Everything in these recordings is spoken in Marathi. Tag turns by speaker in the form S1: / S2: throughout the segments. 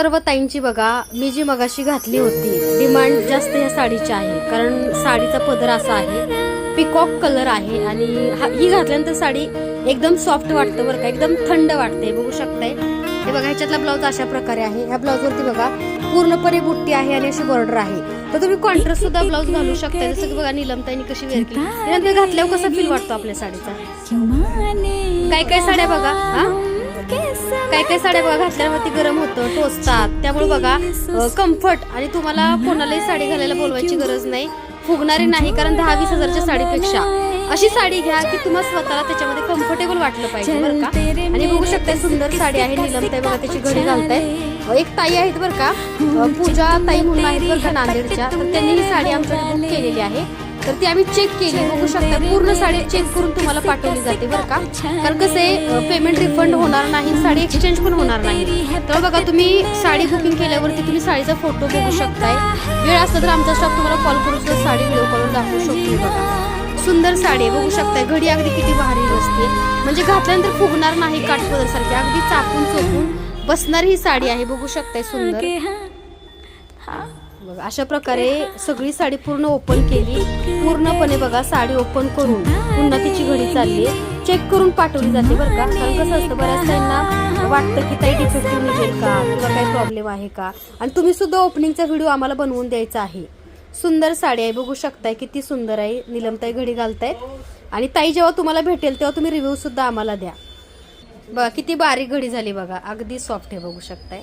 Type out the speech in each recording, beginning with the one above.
S1: सर्व ताईंची बघा, मी जी मगाशी घातली होती डिमांड जास्त ह्या साडीची आहे, कारण साडीचा पदर असा आहे, पिकॉक कलर आहे आणि ही घातल्यानंतर साडी एकदम सॉफ्ट वाटतं बरं का, एकदम थंड वाटते. बघू शकताय हे बघा, ह्याच्यातला ब्लाऊज अशा प्रकारे आहे. ह्या ब्लाऊज वरती बघा पूर्णपणे बुट्टी आहे आणि अशी बॉर्डर आहे. तर तुम्ही कॉन्ट्रास्ट सुद्धा ब्लाऊज घालू शकता. जसं की बघा नीलमताईने कशी वेअर केली, त्यानंतर घातल्यावर कसा फील वाटतो आपल्या साडीचा. काय काय साड्या बघा, काय काय साड्या बघा घातल्यावरती गरम होतं, टोचतात. त्यामुळे बघा कम्फर्ट, आणि तुम्हाला कोणालाही साडी घालायला बोलवायची गरज नाही, फुगणारी नाही. कारण 10-20 हजारच्या साडीपेक्षा अशी साडी घ्या की तुम्हाला स्वतःला त्याच्यामध्ये कम्फर्टेबल वाटलं पाहिजे बरं का. आणि बघू शकता सुंदर साडी आहे. नीलमताई बघा त्याची घडी घालताय. एक ताई आहेत बरं का, पूजा ताई म्हणून आहेत बरं का नांदेडच्या, तर त्यांनी ही साडी आमच्याकडे बुक केलेली आहे. तर ती आम्ही चेक केली. बघू शकता पूर्ण साडी चेक करून तुम्हाला पाठवली जाते बरं का. कारण कसे पेमेंट रिफंड होणार नाही, साडी एक्सचेंज पण होणार नाही. तर बघा तुम्ही साडी बुकिंग केल्यावरती तुम्ही साडीचा फोटो बघू शकताय. वेळ असला तर आमचा स्टाफ तुम्हाला कॉल करून सुद्धा साडी व्हिडिओ कॉल दाखवू शकतो. बघा सुंदर साडी आहे, बघू शकताय. घडी अगदी किती भारी बसते, म्हणजे घातल्यानंतर फुगणार नाही, काठपदर सारखी अगदी चापून चोपून बसणारी ही साडी आहे. बघू शकताय सुंदर. बघा अशा प्रकारे सगळी साडी पूर्ण ओपन केली. पूर्णपणे बघा साडी ओपन करून पुन्हा तिची घडी चालली, चेक करून पाठवली जाते बरं का. कारण कसं असतं, बऱ्याच ताईंना वाटतं की ताई डिफेक्टिव्ह निघेल का किंवा काही प्रॉब्लेम आहे का, आणि तुम्ही सुद्धा ओपनिंगचा व्हिडिओ आम्हाला बनवून द्यायचा आहे. सुंदर साडी आहे, बघू शकताय किती सुंदर आहे. नीलमताई घडी घालतायत. आणि ताई जेव्हा तुम्हाला भेटेल तेव्हा तुम्ही रिव्ह्यू सुद्धा आम्हाला द्या. बघा किती बारीक घडी झाली बघा, अगदी सॉफ्ट आहे, बघू शकताय.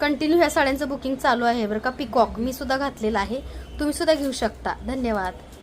S1: कंटिन्यू ह्या साड्यांचं बुकिंग चालू आहे बरं का. पिकॉक मी सुद्धा घातलेला आहे, तुम्ही सुद्धा घेऊ शकता. धन्यवाद.